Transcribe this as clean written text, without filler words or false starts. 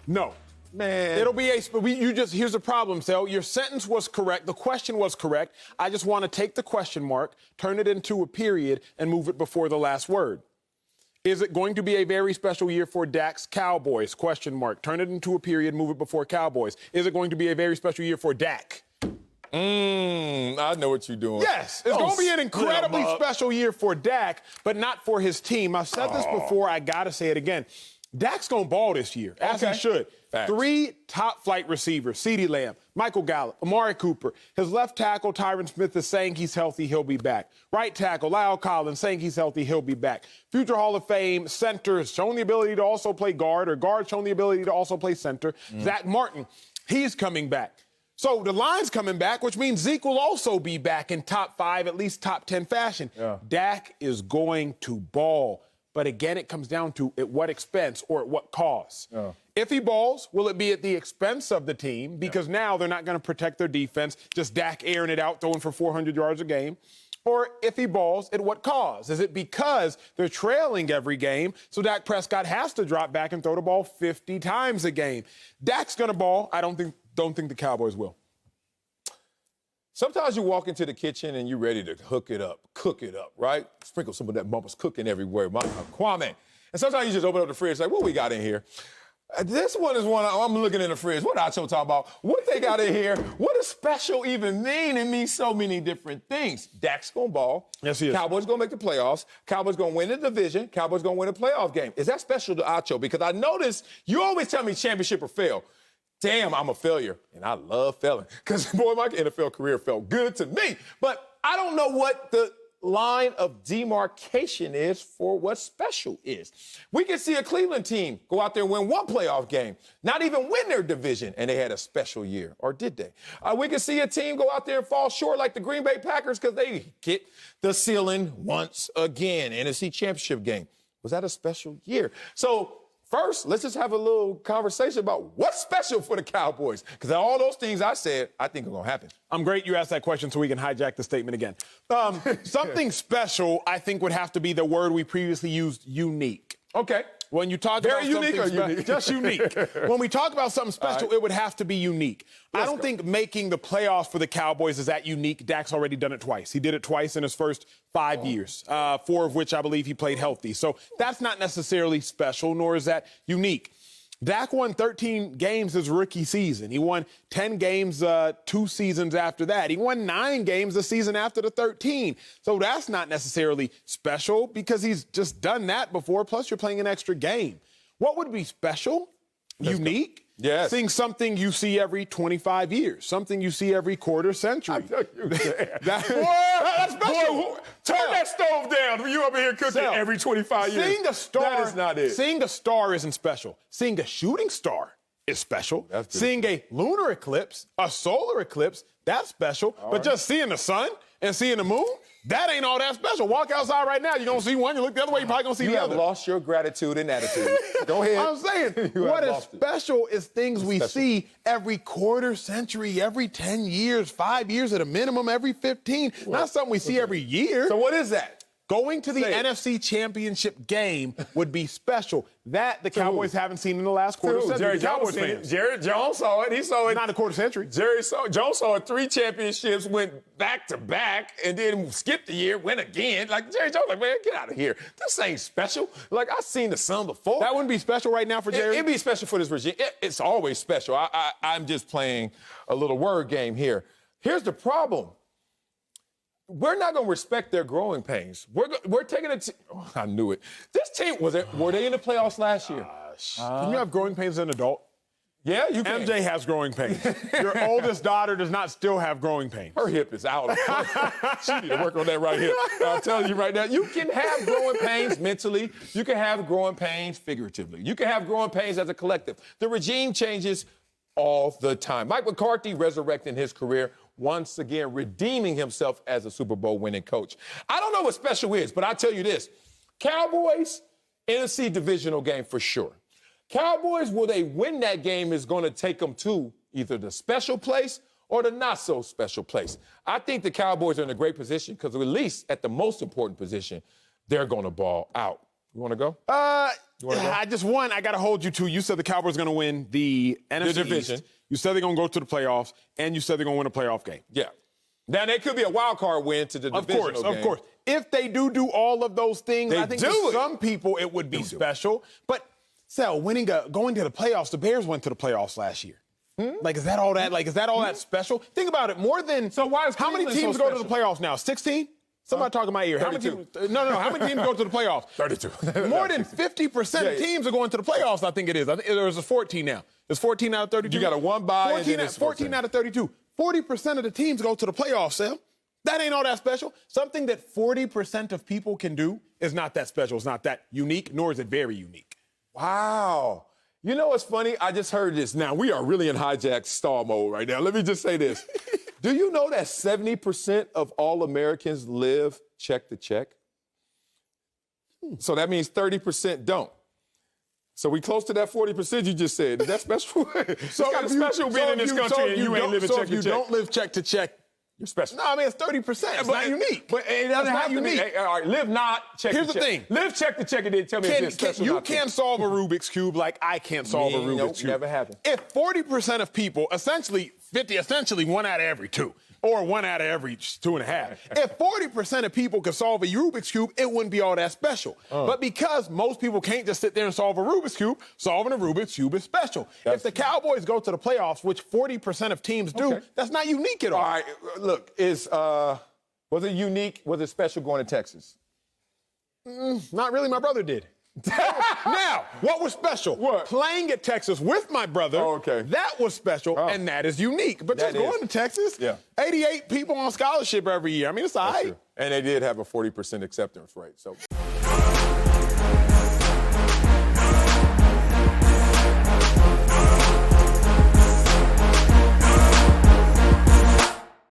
No. Man. It'll be here's the problem, Sal. Your sentence was correct. The question was correct. I just want to take the question mark, turn it into a period, and move it before the last word. Is it going to be a very special year for Dak's Cowboys? Question mark. Turn it into a period, move it before Cowboys. Is it going to be a very special year for Dak? I know what you're doing. Yes, it's going to be an incredibly special year for Dak, but not for his team. I've said this before. I got to say it again. Dak's going to ball this year, as he should. Facts. 3 top-flight receivers, CeeDee Lamb, Michael Gallup, Amari Cooper. His left tackle, Tyron Smith, is saying he's healthy, he'll be back. Right tackle, Lyle Collins, saying he's healthy, he'll be back. Future Hall of Fame center has shown the ability to also play guard, or guard shown the ability to also play center. Zach Martin, he's coming back. So the line's coming back, which means Zeke will also be back in top 5, at least top 10 fashion. Yeah. Dak is going to ball. But again, it comes down to at what expense or at what cost. Yeah. If he balls, will it be at the expense of the team? Because now they're not going to protect their defense, just Dak airing it out, throwing for 400 yards a game. Or if he balls, at what cost? Is it because they're trailing every game, so Dak Prescott has to drop back and throw the ball 50 times a game? Dak's going to ball. I don't think the Cowboys will. Sometimes you walk into the kitchen and you're ready to hook it up, cook it up, right? Sprinkle some of that Bumpers cooking everywhere, Kwame. And sometimes you just open up the fridge like, what we got in here? This one is one I'm looking in the fridge. What Acho talking about? What they got in here? What does special even mean? It means so many different things. Dak's going to ball. Yes, he is. Cowboys going to make the playoffs. Cowboys going to win the division. Cowboys going to win a playoff game. Is that special to Acho? Because I noticed you always tell me championship or fail. Damn, I'm a failure, and I love failing because, boy, my NFL career felt good to me. But I don't know what the line of demarcation is for what special is. We can see a Cleveland team go out there and win one playoff game, not even win their division, and they had a special year. Or did they? We can see a team go out there and fall short like the Green Bay Packers because they hit the ceiling once again. NFC Championship game. Was that a special year? So, first, let's just have a little conversation about what's special for the Cowboys. Because all those things I said, I think are going to happen. I'm great you asked that question so we can hijack the statement again. Something special, I think, would have to be the word we previously used, unique. Okay. When you talk Very about unique something or unique? just unique. When we talk about something special, it would have to be unique. I don't think making the playoffs for the Cowboys is that unique. Dak's already done it twice. He did it twice in his first 5 years, 4 of which I believe he played healthy. So that's not necessarily special, nor is that unique. Dak won 13 games his rookie season. He won 10 games 2 seasons after that. He won 9 games the season after the 13. So that's not necessarily special because he's just done that before. Plus, you're playing an extra game. What would be special? Unique? Yes. Seeing something you see every 25 years, something you see every quarter century. That's special. Boy, turn that stove down when you over here cooking every 25 years. Seeing a star, that is not it. Seeing a star isn't special. Seeing a shooting star is special. Seeing a lunar eclipse, a solar eclipse, that's special. But just seeing the sun and seeing the moon, that ain't all that special. Walk outside right now, you're going to see one. You look the other way, you're probably going to see the other. You have lost your gratitude and attitude. Go ahead. I'm saying, what is special is things we see every quarter century, every 10 years, 5 years at a minimum, every 15. Not something we see every year. So what is that? Going to the NFC Championship game would be special. That the Cowboys haven't seen in the last quarter century. Jerry Jones saw it. He saw it. Not a quarter century. Jones saw it 3 championships, went back to back, and then skipped a year, went again. Like, Jerry Jones, like, man, get out of here. This ain't special. Like, I've seen the sun before. That wouldn't be special right now for Jerry? It'd be special for this regime. It's always special. I'm just playing a little word game here. Here's the problem. We're not going to respect their growing pains. We're taking it. I knew it. This team were they in the playoffs last year? Can you have growing pains as an adult? Yeah, you can. MJ has growing pains. Your oldest daughter does not still have growing pains. Her hip is out. She need to work on that right hip. I'm telling you right now, you can have growing pains mentally. You can have growing pains figuratively. You can have growing pains as a collective. The regime changes all the time. Mike McCarthy resurrecting his career, once again redeeming himself as a Super Bowl winning coach. I don't know what special is, but I'll tell you this. Cowboys, NFC divisional game for sure. Cowboys, will they win that game is going to take them to either the special place or the not so special place. I think the Cowboys are in a great position because at least at the most important position, they're going to ball out. You want to go? I got to hold you to. You said the Cowboys are going to win the NFC division. East. You said they're going to go to the playoffs, and you said they're going to win a playoff game. Yeah. Now, there could be a wild card win to the divisional game. Of course. If they do all of those things, I think for some people it would be special. But, Sal, going to the playoffs, the Bears went to the playoffs last year. Like, is that all that? Like, is that all that special? Think about it. More than so. Why is how many teams go to the playoffs now? 16? Somebody talk in my ear. 32. No. How many teams go to the playoffs? 32. More than 50% of teams are going to the playoffs. I think it is. I think there's a 14 now. It's 14 out of 32. You got a one bye. 14 out of 32. 40% of the teams go to the playoffs, Sal. That ain't all that special. Something that 40% of people can do is not that special. It's not that unique, nor is it very unique. Wow. You know what's funny? I just heard this. Now, we are really in hijack stall mode right now. Let me just say this. Do you know that 70% of all Americans live check to check? So that means 30% don't. So we close to that 40% you just said. Is that special? So it's kind of special being in this country and you ain't living check to check. So if you don't live check to check, you're special. No, I mean, it's 30%. It's not unique. But it doesn't have to be. All right, live not check to check. Here's the thing. Live check to check and then tell me if it's special. You can't solve a Rubik's Cube like I can't solve a Rubik's Cube. Never happened. If 40% of people, essentially 1 out of every 2, or 1 out of every 2.5. If 40% of people could solve a Rubik's Cube, it wouldn't be all that special. But because most people can't just sit there and solve a Rubik's Cube, solving a Rubik's Cube is special. If the Cowboys go to the playoffs, which 40% of teams do, that's not unique at all. All right, look, was it unique? Was it special going to Texas? Not really. My brother did. Now, what was special? What? Playing at Texas with my brother. Oh, okay. That was special, and that is unique. But just going to Texas, 88 people on scholarship every year. I mean, it's all right. And they did have a 40% acceptance rate. So.